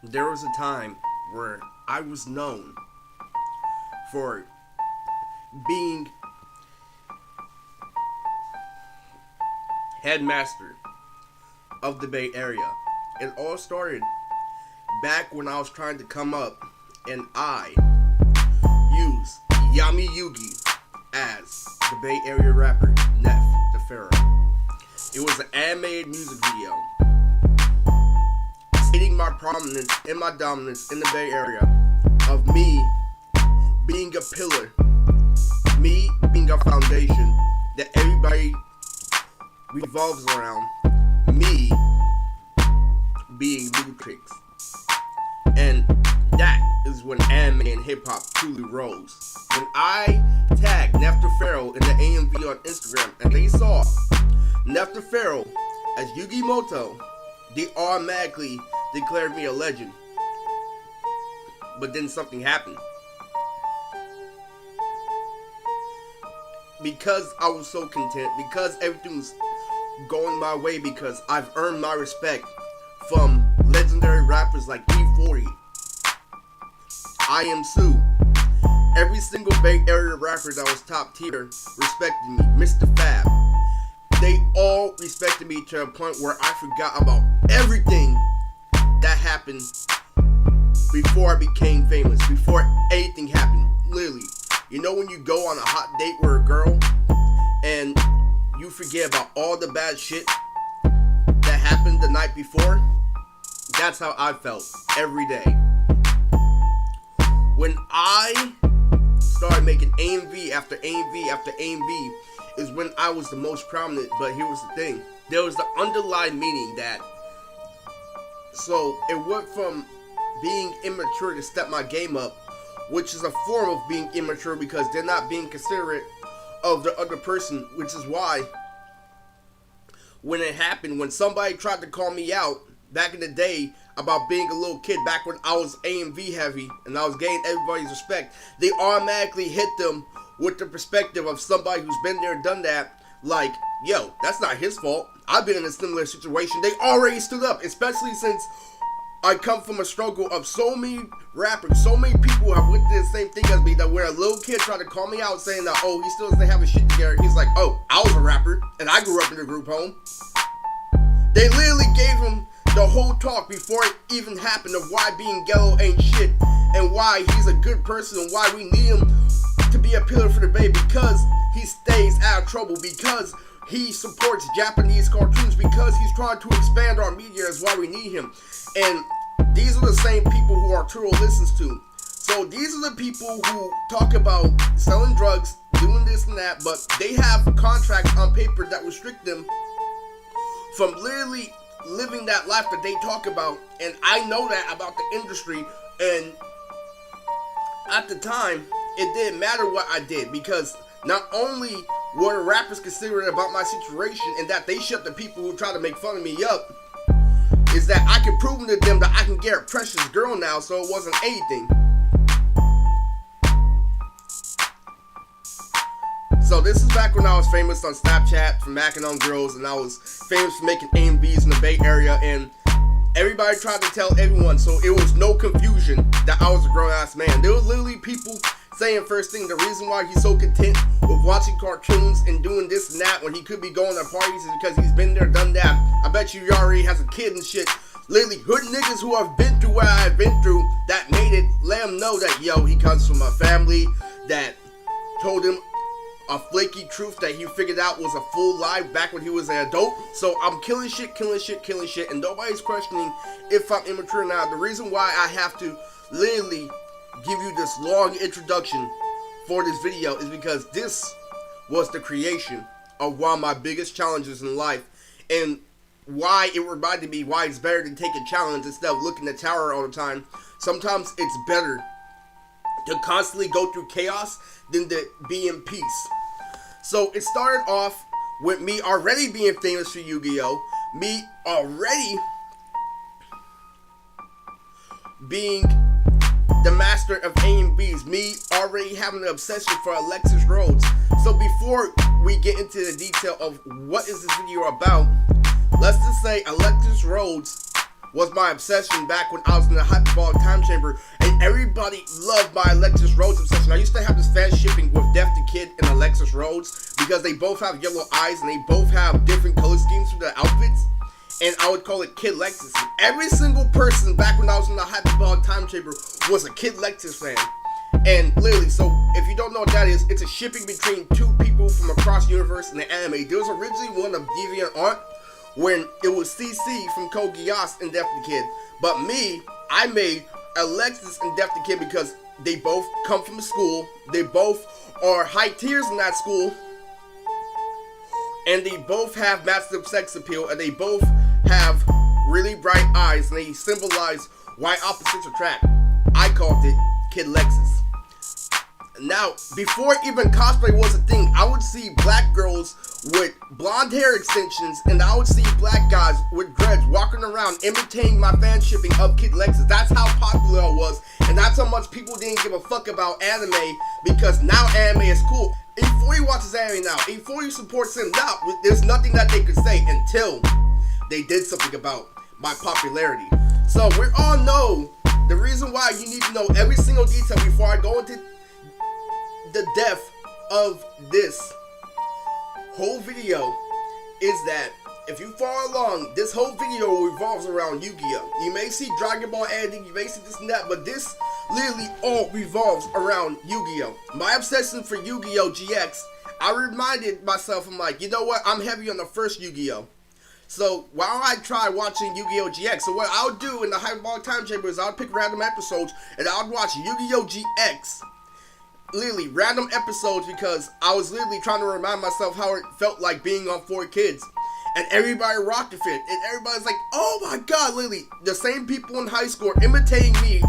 There was a time where I was known for being headmaster of the Bay Area. It all started back when I was trying to come up and I used Yami Yugi as the Bay Area rapper Neff the Pharaoh. It was an animated music video stating my prominence and my dominance in the Bay Area of me being a pillar, me being a foundation that everybody revolves around, me being blue chicks. And that is when anime and hip hop truly rose. When I tagged Neff the Pharaoh in the AMV on Instagram and they saw Neff the Pharaoh as Yugi Moto, they automatically declared me a legend. But then something happened. Because I was so content, because everything was going my way, because I've earned my respect from legendary rappers like E40, I Am Sue, every single Bay Area rapper that was top tier respected me, Mr. Fab. They all respected me to a point where I forgot about everything that happened before I became famous, before anything happened, literally. You know when you go on a hot date with a girl and you forget about all the bad shit that happened the night before? That's how I felt every day. When I started making AMV after AMV after AMV is when I was the most prominent. But here was the thing. There was the underlying meaning that, so it went from being immature to step my game up, which is a form of being immature because they're not being considerate of the other person, which is why when it happened, when somebody tried to call me out back in the day about being a little kid, back when I was AMV heavy and I was gaining everybody's respect, they automatically hit them with the perspective of somebody who's been there, done that, like, yo, that's not his fault. I've been in a similar situation. They already stood up, especially since I come from a struggle of so many rappers, so many people have went through the same thing as me, that where a little kid tried to call me out saying that, oh, he still doesn't have his shit together. He's like, oh, I was a rapper and I grew up in a group home. They literally gave him the whole talk before it even happened of why being ghetto ain't shit and why he's a good person and why we need him to be a pillar for the Bay, because he stays out of trouble, because he supports Japanese cartoons, because he's trying to expand our media is why we need him. And these are the same people who Arturo listens to. So these are the people who talk about selling drugs, doing this and that, but they have contracts on paper that restrict them from literally living that life that they talk about. And I know that about the industry, and at the time it didn't matter what I did, because not only were the rappers considerate about my situation and that they shut the people who try to make fun of me up, is that I can prove to them that I can get a precious girl now, so it wasn't anything. So this is back when I was famous on Snapchat for macking on girls, and I was famous for making AMVs in the Bay Area, and everybody tried to tell everyone, so it was no confusion that I was a grown-ass man. There was literally people saying first thing, the reason why he's so content with watching cartoons and doing this and that when he could be going to parties is because he's been there, done that. I bet you he already has a kid and shit. Literally, hood niggas who have been through what I've been through that made it, let him know that, yo, he comes from a family that told him a flaky truth that he figured out was a full lie back when he was an adult. So I'm killing shit, and nobody's questioning if I'm immature now. The reason why I have to literally give you this long introduction for this video is because this was the creation of one of my biggest challenges in life, and why it reminded me why it's better to take a challenge instead of looking at tower all the time. Sometimes it's better to constantly go through chaos than to be in peace. So it started off with me already being famous for Yu-Gi-Oh! Me already being the master of AMVs, me already having an obsession for Alexis Rhodes. So before we get into the detail of what is this video about, let's just say Alexis Rhodes was my obsession back when I was in the hyperbolic time chamber, and everybody loved my Alexis Rhodes obsession. I used to have this fan shipping with Def the Kid and Alexis Rhodes because they both have yellow eyes and they both have different color schemes for their outfits. And I would call it Kid Lexus. Every single person back when I was in the hyperbolic time chamber was a Kid Lexus fan. And literally, so if you don't know what that is, it's a shipping between two people from across the universe in the anime. There was originally one of DeviantArt when it was CC from Code Geass and Def the Kid. But me, I made Alexis and Def the Kid because they both come from a school. They both are high tiers in that school. And they both have massive sex appeal. And they both have really bright eyes. And they symbolize why opposites attract. I called it Kid Lexus. Now, before even cosplay was a thing, I would see black girls with blonde hair extensions, and I would see black guys with dreads walking around imitating my fan shipping of Kid Lexus. That's how popular I was, and that's how much people didn't give a fuck about anime, because now anime is cool. E40 watches anime now. E40 supports him now. There's nothing that they could say until they did something about my popularity. So we all know the reason why you need to know every single detail before I go into the depth of this whole video is that if you follow along, this whole video revolves around Yu-Gi-Oh! You may see Dragon Ball editing, you may see this and that, but this literally all revolves around Yu-Gi-Oh! My obsession for Yu-Gi-Oh! GX, I reminded myself, I'm like, you know what, I'm heavy on the first Yu-Gi-Oh! So while I try watching Yu-Gi-Oh! GX, so what I would do in the hyperbolic time chamber is I would pick random episodes and I would watch Yu-Gi-Oh! GX. Literally random episodes because I was literally trying to remind myself how it felt like being on 4Kids, and everybody rocked the fit, and everybody's like, oh my god, literally the same people in high school are imitating me.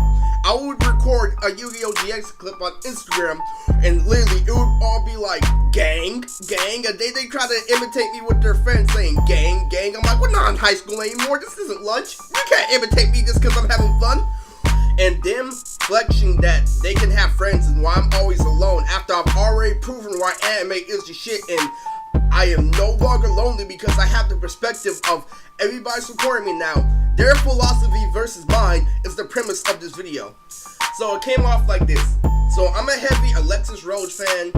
I would record a Yu-Gi-Oh! GX clip on Instagram, and literally it would all be like, gang, gang, and they try to imitate me with their friends saying gang, gang. I'm like, we're not in high school anymore, this isn't lunch, you can't imitate me just because I'm having fun. And them flexing that they can have friends and why I'm always alone after I've already proven why anime is the shit, and I am no longer lonely because I have the perspective of everybody supporting me now. Their philosophy versus mine is the premise of this video. So it came off like this. So I'm a heavy Alexis Rhodes fan.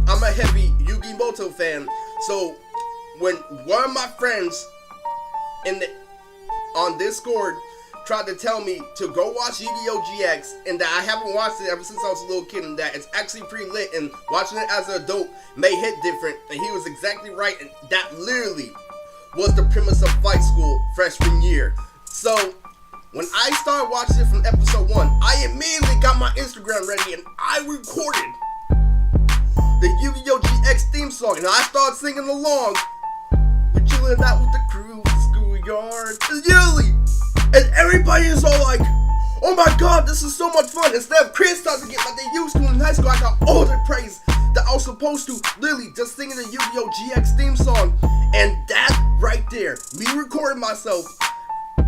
I'm a heavy Yugi Moto fan. So when one of my friends on Discord tried to tell me to go watch Yu-Gi-Oh! GX, and that I haven't watched it ever since I was a little kid, and that it's actually pretty lit, and watching it as an adult may hit different, and he was exactly right, and that literally was the premise of Flight School freshman year. So when I started watching it from episode 1, I immediately got my Instagram ready, and I recorded the Yu-Gi-Oh! GX theme song, and I started singing along. We're chilling out with the crew, the schoolyard, literally. And everybody is all like, oh my god, this is so much fun. Instead of criticizing it like they used to in high school, I got all the praise that I was supposed to. Literally, just singing the Yu-Gi-Oh! GX theme song. And that right there, me recording myself,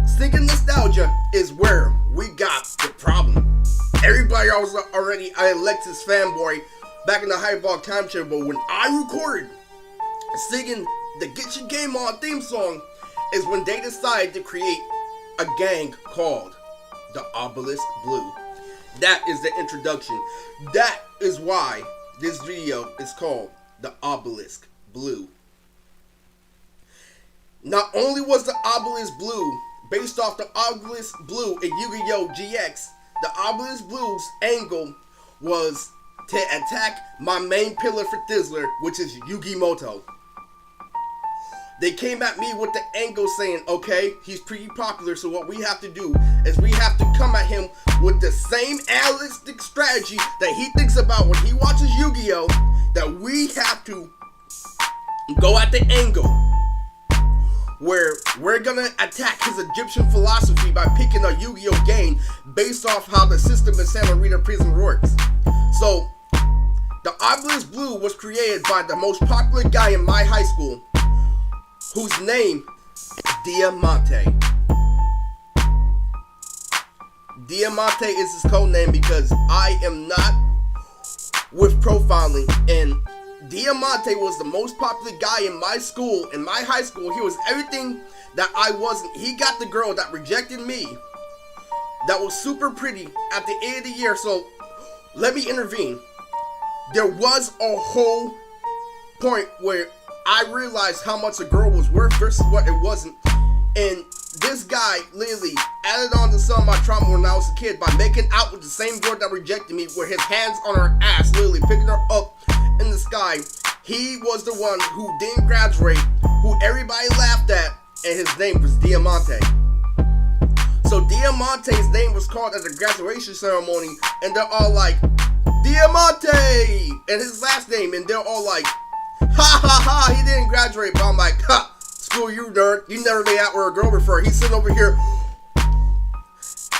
singing nostalgia, is where we got the problem. Everybody was already an Alexis fanboy back in the hyperbolic time chamber, but when I recorded singing the Get Your Game On theme song is when they decided to create a gang called the Obelisk Blue. That is the introduction. That is why this video is called the Obelisk Blue. Not only was the Obelisk Blue based off the Obelisk Blue in Yu-Gi-Oh! GX, the Obelisk Blue's angle was to attack my main pillar for Thizzler, which is Yugi Moto. They came at me with the angle saying, okay, he's pretty popular, so what we have to do is we have to come at him with the same analytic strategy that he thinks about when he watches Yu-Gi-Oh! That we have to go at the angle where we're gonna attack his Egyptian philosophy by picking a Yu-Gi-Oh! Game based off how the system in Santa Rita Prison works. So, the Obelisk Blue was created by the most popular guy in my high school, whose name Diamante. Diamante is his code name because I am not with profiling, and Diamante was the most popular guy in my school, in my high school. He was everything that I wasn't. He got the girl that rejected me, that was super pretty at the end of the year. So let me intervene. There was a whole point where I realized how much a girl was worth versus what it wasn't. And this guy literally added on to some of my trauma when I was a kid by making out with the same girl that rejected me with his hands on her ass, literally picking her up in the sky. He was the one who didn't graduate, who everybody laughed at, and his name was Diamante. So Diamante's name was called at the graduation ceremony, and they're all like, Diamante! And his last name, and they're all like, ha ha ha, he didn't graduate. But I'm like, ha, screw you, nerd. You never made out with a girl before. He's sitting over here.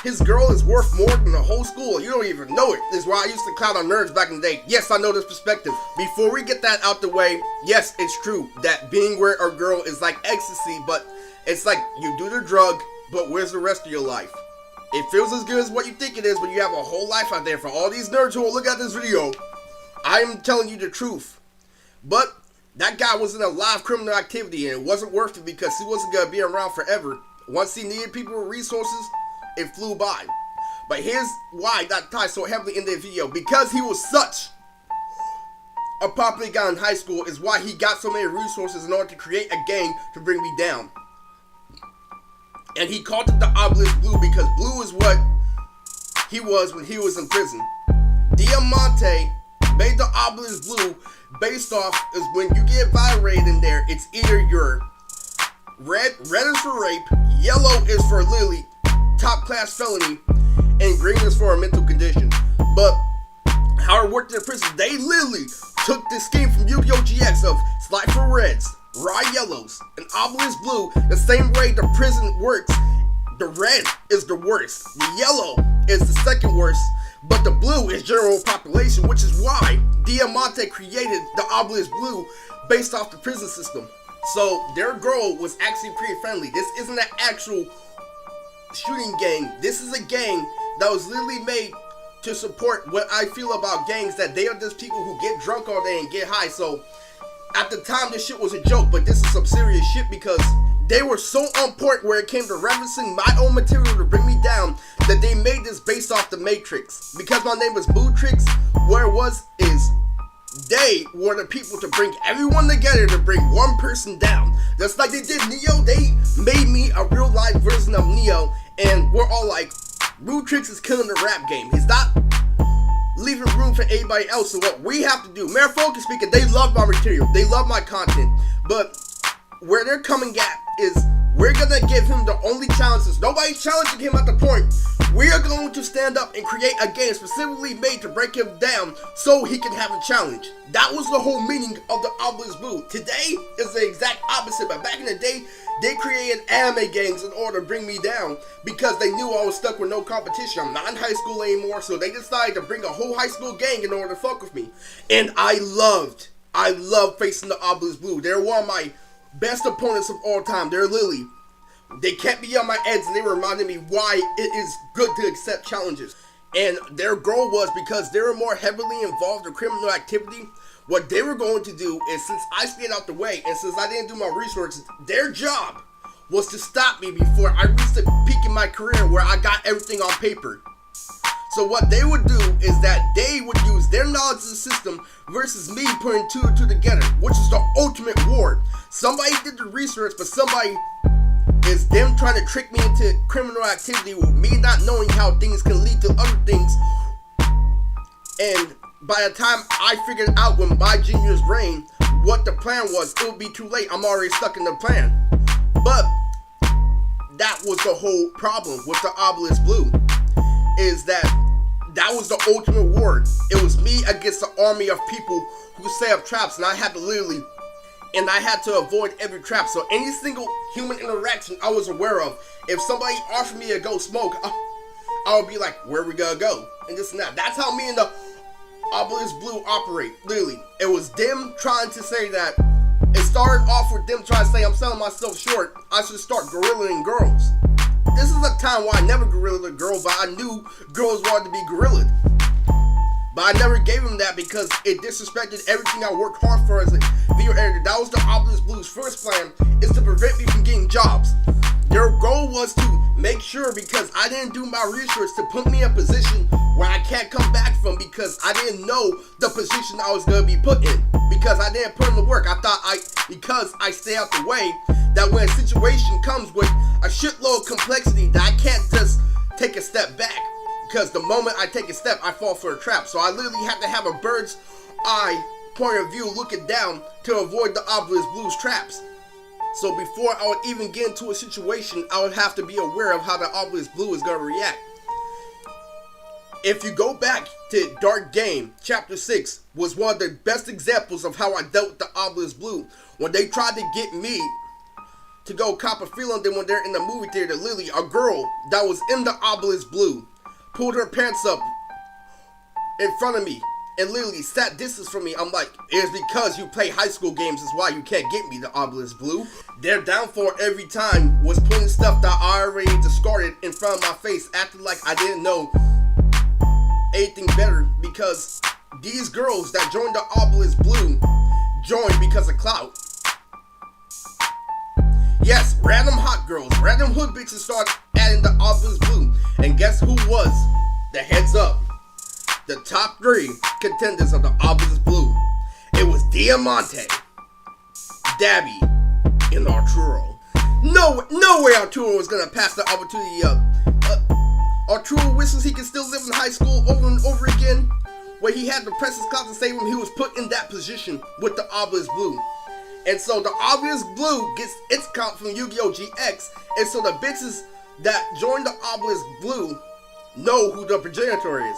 His girl is worth more than the whole school. You don't even know it. This is why I used to clown on nerds back in the day. Yes, I know this perspective. Before we get that out the way, yes, it's true that being with a girl is like ecstasy, but it's like you do the drug, but where's the rest of your life? It feels as good as what you think it is, but you have a whole life out there. For all these nerds who will look at this video, I'm telling you the truth. But that guy was in a live criminal activity, and it wasn't worth it because he wasn't going to be around forever. Once he needed people with resources, it flew by. But here's why I got tied so heavily in the video. Because he was such a popular guy in high school is why he got so many resources in order to create a gang to bring me down. And he called it the Obelisk Blue because blue is what he was when he was in prison. Diamante made the Obelisk Blue based off is when you get violated in there, it's either your red is for rape, yellow is for literally top class felony, and green is for a mental condition. But how it worked in the prison, they literally took this scheme from Yu-Gi-Oh! GX of slide for reds, raw yellows, and Obelisk Blue, the same way the prison works. The red is the worst, the yellow is the second worst, but the blue is general population, which is why Diamante created the Obelisk Blue based off the prison system. So their girl was actually pretty friendly. This isn't an actual shooting gang. This is a gang that was literally made to support what I feel about gangs, that they are just people who get drunk all day and get high. So at the time this shit was a joke, but this is some serious shit because they were so on point where it came to referencing my own material to bring me down that they made this based off the Matrix. Because my name was Bootrix, where it was is they were the people to bring everyone together to bring one person down. Just like they did Neo, they made me a real life version of Neo, and we're all like, Bootrix is killing the rap game. He's not leaving room for anybody else. So what we have to do, metaphorically speaking, they love my material, they love my content, but where they're coming at is we're gonna give him the only challenges. Nobody's challenging him at the point. We are going to stand up and create a game specifically made to break him down so he can have a challenge. That was the whole meaning of the Obelisk Blue. Today is the exact opposite, but back in the day, they created anime gangs in order to bring me down because they knew I was stuck with no competition. I'm not in high school anymore, so they decided to bring a whole high school gang in order to fuck with me. And I loved facing the Obelisk Blue. They're one of my best opponents of all time. They're Lily. They kept me on my edge and they reminded me why it is good to accept challenges. And their goal was, because they were more heavily involved in criminal activity, what they were going to do is, since I stayed out the way and since I didn't do my research, their job was to stop me before I reached the peak in my career where I got everything on paper. So what they would do is that they would use their knowledge of the system versus me putting two and two together, which is the ultimate war. Somebody did the research, but somebody is them trying to trick me into criminal activity with me not knowing how things can lead to other things. And by the time I figured out with my genius brain what the plan was, it would be too late. I'm already stuck in the plan. But that was the whole problem with the Obelisk Blue, is that was the ultimate war. It was me against the army of people who set up traps, and I had to avoid every trap. So any single human interaction I was aware of, if somebody offered me to go smoke, I would be like, where we gonna go? And this and that. That's how me and the Obelisk Blue operate, literally. It was them trying to say that, it started off with them trying to say I'm selling myself short, I should start gorillaing girls. This is a time where I never gorillaed a girl, but I knew girls wanted to be gorillaed. But I never gave him that because it disrespected everything I worked hard for as a video editor. That was the Obelisk Blue's first plan, is to prevent me from getting jobs. Their goal was to make sure, because I didn't do my research, to put me in a position where I can't come back from, because I didn't know the position I was going to be put in. Because I didn't put in the work. I thought because I stay out the way, that when a situation comes with a shitload of complexity, that I can't just take a step back. Because the moment I take a step, I fall for a trap. So I literally have to have a bird's eye point of view looking down to avoid the Obelisk Blue's traps. So before I would even get into a situation, I would have to be aware of how the Obelisk Blue is going to react. If you go back to Dark Game, Chapter 6 was one of the best examples of how I dealt with the Obelisk Blue. When they tried to get me to go cop a feeling, then when they're in the movie theater, literally a girl that was in the Obelisk Blue pulled her pants up in front of me and literally sat distance from me. I'm like, it's because you play high school games is why you can't get me, the Obelisk Blue. Their downfall every time was putting stuff that I already discarded in front of my face, acting like I didn't know anything better, because these girls that joined the Obelisk Blue joined because of clout. Yes, random hot girls, random hood bitches started adding the Obelisk Blue. And guess who was the heads up? The top 3 contenders of the Obelisk Blue. It was Diamante, Dabby, and Arturo. No way Arturo was gonna pass the opportunity up. Arturo wishes he could still live in high school over and over again, where he had the precious clout to save him. He was put in that position with the Obelisk Blue. And so the Obelisk Blue gets its count from Yu-Gi-Oh! GX, and so the bitches that join the Obelisk Blue know who the progenitor is.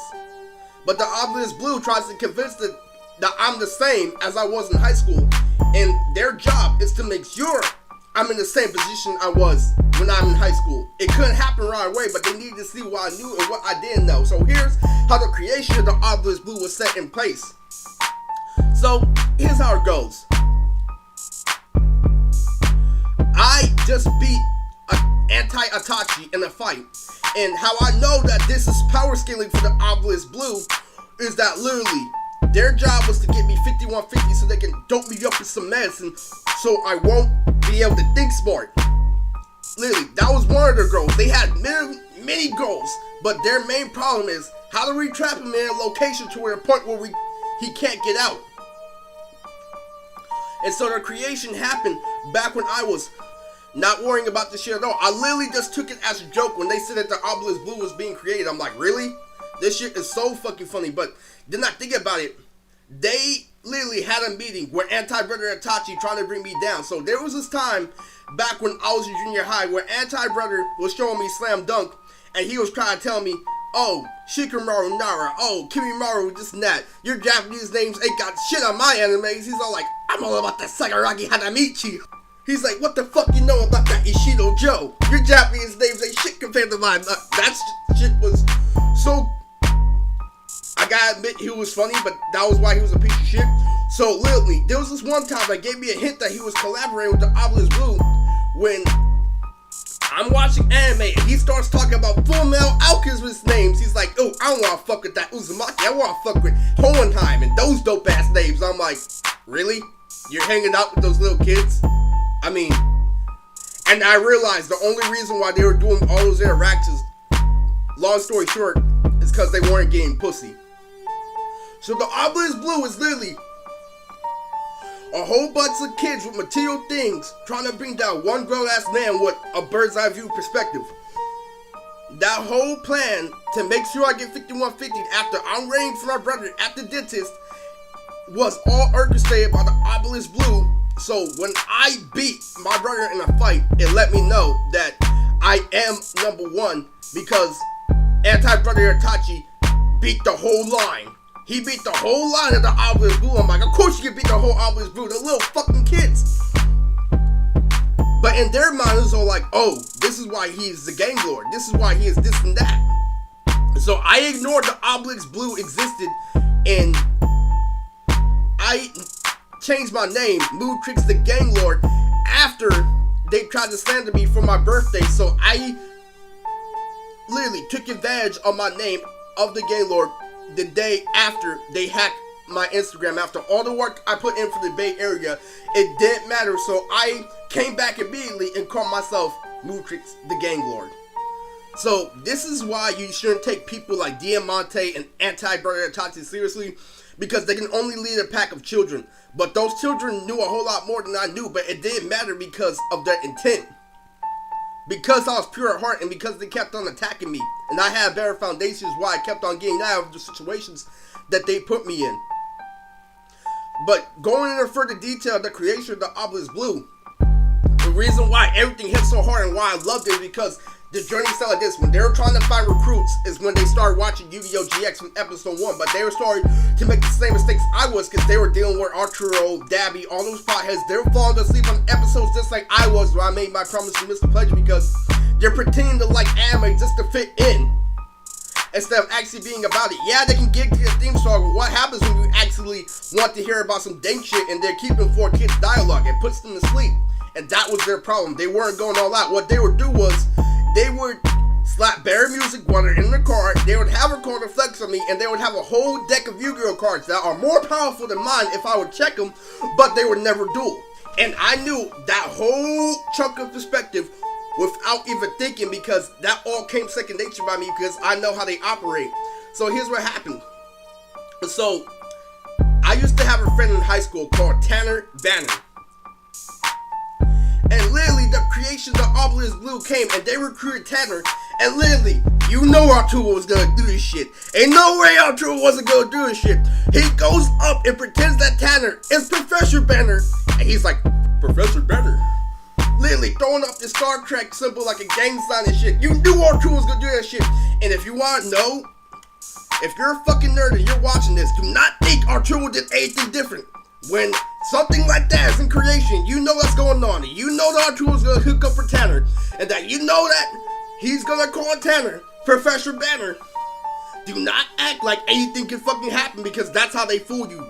But the Obelisk Blue tries to convince that I'm the same as I was in high school, and their job is to make sure I'm in the same position I was when I'm in high school. It couldn't happen right away, but they needed to see what I knew and what I didn't know. So here's how the creation of the Obelisk Blue was set in place. So here's how it goes. I just beat an anti-Itachi in a fight, and how I know that this is power scaling for the Obelisk Blue is that literally their job was to get me 5150 so they can dope me up with some medicine so I won't be able to think smart. Literally, that was one of their goals. They had many goals, but their main problem is how to retrap him in a location to a point where he can't get out. And so their creation happened back when I was not worrying about this shit at all. I literally just took it as a joke when they said that the Obelisk Blue was being created. I'm like, really? This shit is so fucking funny. But then I think about it. They literally had a meeting where Anti-Brother Itachi trying to bring me down. So there was this time back when I was in junior high where Anti-Brother was showing me Slam Dunk, and he was trying to tell me, oh, Shikamaru Nara, oh, Kimimaru, this and that. Your Japanese names ain't got shit on my animes. He's all like, I'm all about the Sagaragi Hanamichi. He's like, what the fuck you know about that Ishido Joe? Your Japanese names ain't shit compared to mine. That shit was so... I gotta admit, he was funny, but that was why he was a piece of shit. So, literally, there was this one time that gave me a hint that he was collaborating with the Obelisk Blue when I'm watching anime and he starts talking about Full Metal Alchemist names. He's like, oh, I don't wanna fuck with that Uzumaki. I wanna fuck with Hohenheim and those dope ass names. I'm like, really? You're hanging out with those little kids? I mean, and I realized the only reason why they were doing all those interactions, long story short, is because they weren't getting pussy. So the Obelisk Blue is literally a whole bunch of kids with material things trying to bring down one grown-ass man with a bird's eye view perspective. That whole plan to make sure I get 5150 after I'm waiting for my brother at the dentist was all orchestrated by the Obelisk Blue. So when I beat my brother in a fight, it let me know that I am number one, because Anti-Brother Itachi beat the whole line. He beat the whole line of the Obelisk Blue. I'm like, of course you can beat the whole Obelisk Blue. The little fucking kids. But in their mind, it's all like, oh, this is why he's the gang lord. This is why he is this and that. So I ignored the Obelisk Blue existed, and I changed my name, Mood Tricks the Gang Lord, after they tried to slander me for my birthday. So I literally took advantage of my name of the Gang Lord the day after they hacked my Instagram. After all the work I put in for the Bay Area, it didn't matter. So I came back immediately and called myself Mootrix the Gang Lord. So this is why you shouldn't take people like Diamante and Anti-Burger Toxic seriously, because they can only lead a pack of children. But those children knew a whole lot more than I knew, but it didn't matter because of their intent. Because I was pure at heart and because they kept on attacking me. And I had better foundations why I kept on getting out of the situations that they put me in. But going into further detail, the creation of the Obelisk Blue, the reason why everything hit so hard and why I loved it is because the journey started like this. When they were trying to find recruits is when they started watching Yu-Gi-Oh! GX from episode 1. But they were starting to make the same mistakes I was, because they were dealing with Arturo, Dabby, all those potheads. They were falling asleep on episodes just like I was when I made my promise to Mr. Pleasure, because they're pretending to like anime just to fit in instead of actually being about it. Yeah, they can get to the theme song, but what happens when you actually want to hear about some dank shit and they're keeping 4 kids dialogue? It puts them to sleep. And that was their problem. They weren't going all out. What they would do was they would slap Barry music while they're in the car. They would have a card to flex on me, and they would have a whole deck of Yu-Gi-Oh cards that are more powerful than mine if I would check them, but they would never duel. And I knew that whole chunk of perspective without even thinking, because that all came second nature by me, because I know how they operate. So here's what happened. So I used to have a friend in high school called Tanner Banner. And literally, the creation of the Obelisk Blue came, and they recruited Tanner. And literally, you know Arturo was gonna do this shit. Ain't no way Arturo wasn't gonna do this shit. He goes up and pretends that Tanner is Professor Banner. And he's like, Professor Banner? Literally throwing up the Star Trek symbol like a gang sign and shit. You knew Arturo was gonna do that shit. And if you wanna know, if you're a fucking nerd and you're watching this, do not think Arturo did anything different. When something like that is in creation, you know what's going on. You know that Arturo's gonna hook up for Tanner, and that you know that he's gonna call Tanner Professor Banner. Do not act like anything can fucking happen, because that's how they fool you.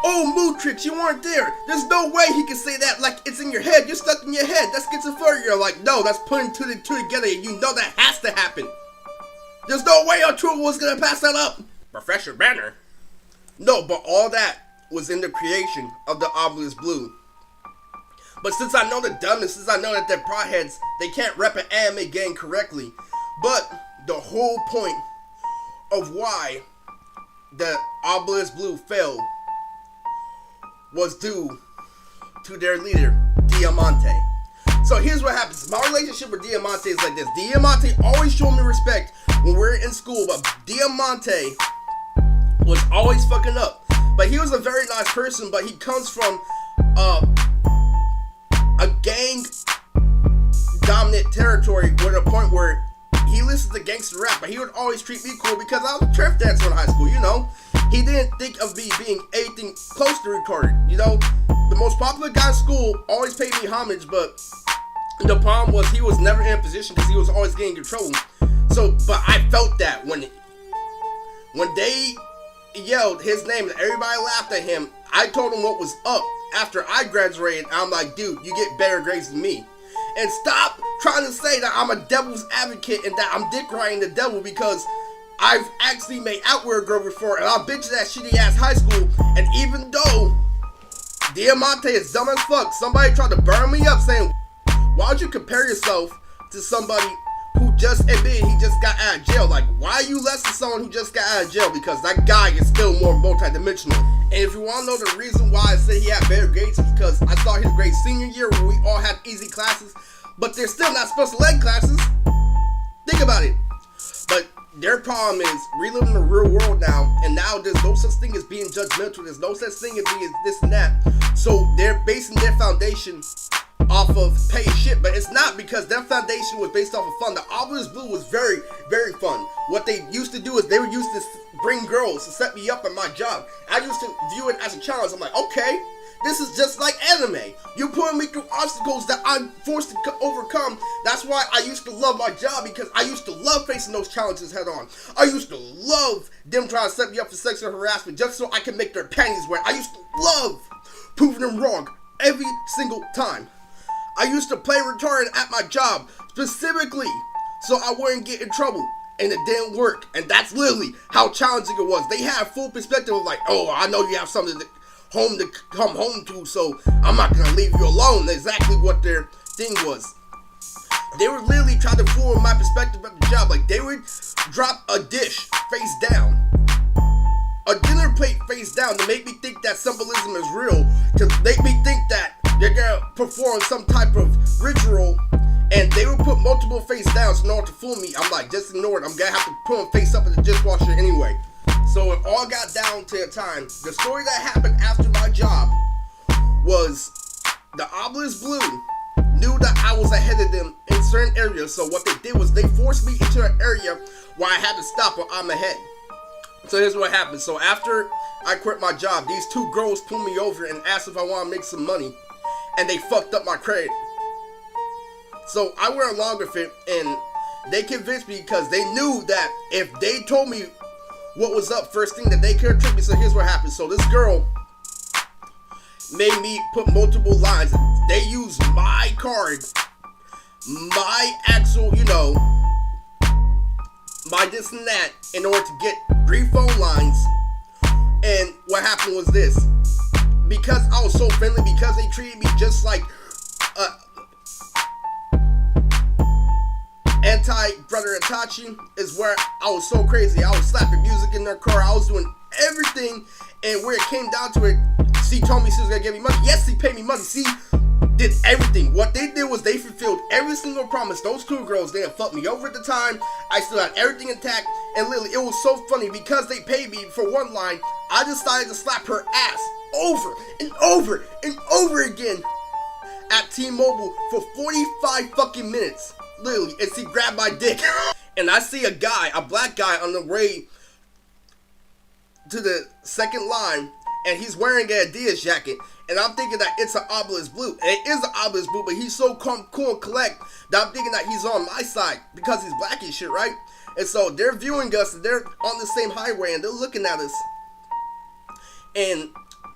Oh, Mootrix, you weren't there. There's no way he can say that like it's in your head. You're stuck in your head. That's schizophrenia. You're like, no, that's putting two together, and you know that has to happen. There's no way Arturo was gonna pass that up. Professor Banner. No, but all that was in the creation of the Obelisk Blue. But since I know the dumbness, since I know that they're potheads, they can't rep an anime game correctly. But the whole point of why the Obelisk Blue failed was due to their leader, Diamante. So here's what happens. My relationship with Diamante is like this. Diamante always showed me respect when we were in school, but Diamante was always fucking up. But he was a very nice person, but he comes from a gang-dominant territory, with a point where he listens to gangster rap, but he would always treat me cool because I was a turf dancer in high school, you know? He didn't think of me being anything close to retarded, you know? The most popular guy in school always paid me homage, but the problem was he was never in a position because he was always getting in trouble. So, but I felt that when they yelled his name and everybody laughed at him, I told him what was up. After I graduated, I'm like, dude, you get better grades than me. And stop trying to say that I'm a devil's advocate and that I'm dick riding the devil, because I've actually made out with a girl before and I'll bitch that shitty ass high school. And even though Diamante is dumb as fuck, somebody tried to burn me up saying, why would you compare yourself to somebody who just admitted he just got out of jail? Like, why are you less than someone who just got out of jail? Because that guy is still more multidimensional. And if you want to know the reason why I say he had better grades, is because I saw his grades senior year where we all had easy classes, but they're still not special ed classes. Think about it. But their problem is we live in the real world now, and now there's no such thing as being judgmental. There's no such thing as being this and that. So they're basing their foundation off of pay shit, but it's not, because their foundation was based off of fun. The Obelisk Blue was very, very fun. What they used to do is they were used to bring girls to set me up at my job. I used to view it as a challenge. I'm like, okay, this is just like anime. You're putting me through obstacles that I'm forced to overcome. That's why I used to love my job, because I used to love facing those challenges head on. I used to love them trying to set me up for sexual harassment just so I could make their panties wet. I used to love proving them wrong every single time. I used to play retarded at my job specifically so I wouldn't get in trouble. and it didn't work. And that's literally how challenging it was. They had full perspective of like, oh, I know you have something to come home to, so I'm not gonna leave you alone. Exactly what their thing was. They were literally trying to fool my perspective of the job. Like, they would drop a dish face down, a dinner plate face down, to make me think that symbolism is real, to make me think that they're gonna perform some type of ritual. And they would put multiple face downs in order to fool me. I'm like, just ignore it. I'm gonna have to put them face up in the dishwasher anyway. So it all got down to a time. The story that happened after my job was the Obelisk Blue knew that I was ahead of them in certain areas. So what they did was they forced me into an area where I had to stop or I'm ahead. So here's what happened. So after I quit my job, these two girls pulled me over and asked if I want to make some money. And they fucked up my credit. So I went along with it, and they convinced me because they knew that if they told me what was up, first thing that they could trick me. So here's what happened. So this girl made me put multiple lines. They used my card, my actual, my this and that in order to get 3 phone lines. And what happened was this. Because I was so friendly, because they treated me just like anti-brother Itachi, is where I was so crazy. I was slapping music in their car. I was doing everything. And where it came down to it, C told me she was going to give me money. Yes, C paid me money. C did everything. What they did was they fulfilled every single promise. Those two girls, they had fucked me over at the time. I still had everything intact. And literally, it was so funny because they paid me for one line. I decided to slap her ass over and over and over again at T-Mobile for 45 fucking minutes. Literally, and she grabbed my dick. And I see a black guy on the way to the second line, and he's wearing an Adidas jacket. And I'm thinking that it's an Obelisk Blue. And it is an Obelisk Blue, but he's so cool and collect that I'm thinking that he's on my side because he's black and shit, right? And so they're viewing us, and they're on the same highway, and they're looking at us. And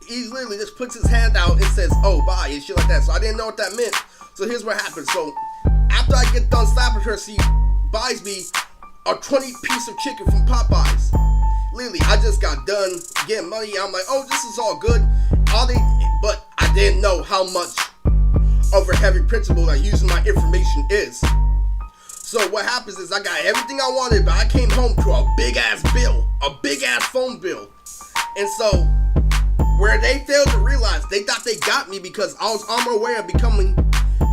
he literally just puts his hand out and says, oh, bye, and shit like that. So I didn't know what that meant. So here's what happened. So after I get done slapping her, she buys me a 20-piece of chicken from Popeyes. Literally, I just got done getting money. I'm like, oh, this is all good. But I didn't know how much of a heavy principle that using my information is. So what happens is I got everything I wanted, but I came home to a big-ass bill. A big-ass phone bill. And so where they failed to realize, they thought they got me because I was on my way of becoming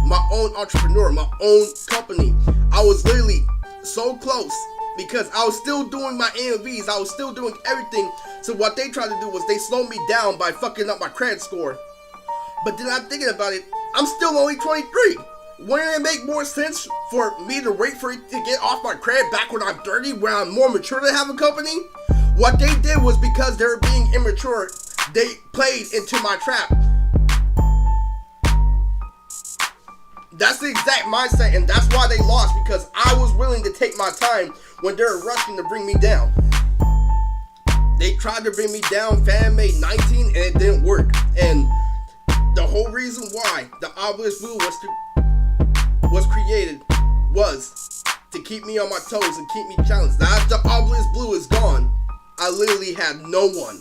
my own entrepreneur, my own company. I was literally so close because I was still doing my AMVs. I was still doing everything. So what they tried to do was they slowed me down by fucking up my credit score. But then I'm thinking about it, I'm still only 23. Wouldn't it make more sense for me to wait for it to get off my credit back when I'm 30, when I'm more mature to have a company? What they did was because they were being immature, they played into my trap. That's the exact mindset, and that's why they lost, because I was willing to take my time when they were rushing to bring me down. They tried to bring me down, fan made 19, and it didn't work. And the whole reason why the Obelisk Blue was created was to keep me on my toes and keep me challenged. Now after the Obelisk Blue is gone, I literally had no one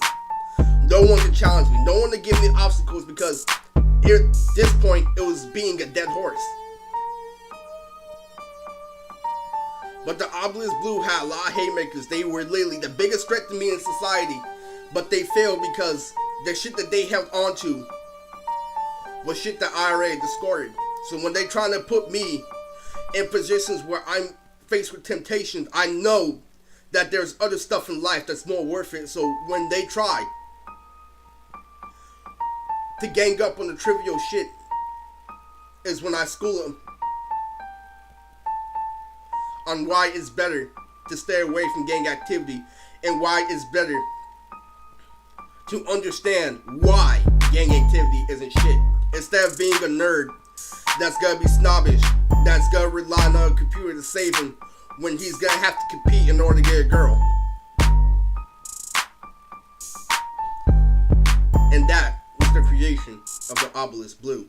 to challenge me, no one to give me obstacles, because at this point, it was being a dead horse. But the Obelisk Blue had a lot of haymakers. They were literally the biggest threat to me in society. But they failed because the shit that they held onto was shit that I already discarded. So when they trying to put me in positions where I'm faced with temptations, I know that there's other stuff in life that's more worth it. So when they try to gang up on the trivial shit is when I school them on why it's better to stay away from gang activity and why it's better to understand why gang activity isn't shit. Instead of being a nerd that's gonna be snobbish, that's gonna rely on a computer to save him when he's gonna have to compete in order to get a girl. And that was the creation of the Obelisk Blue.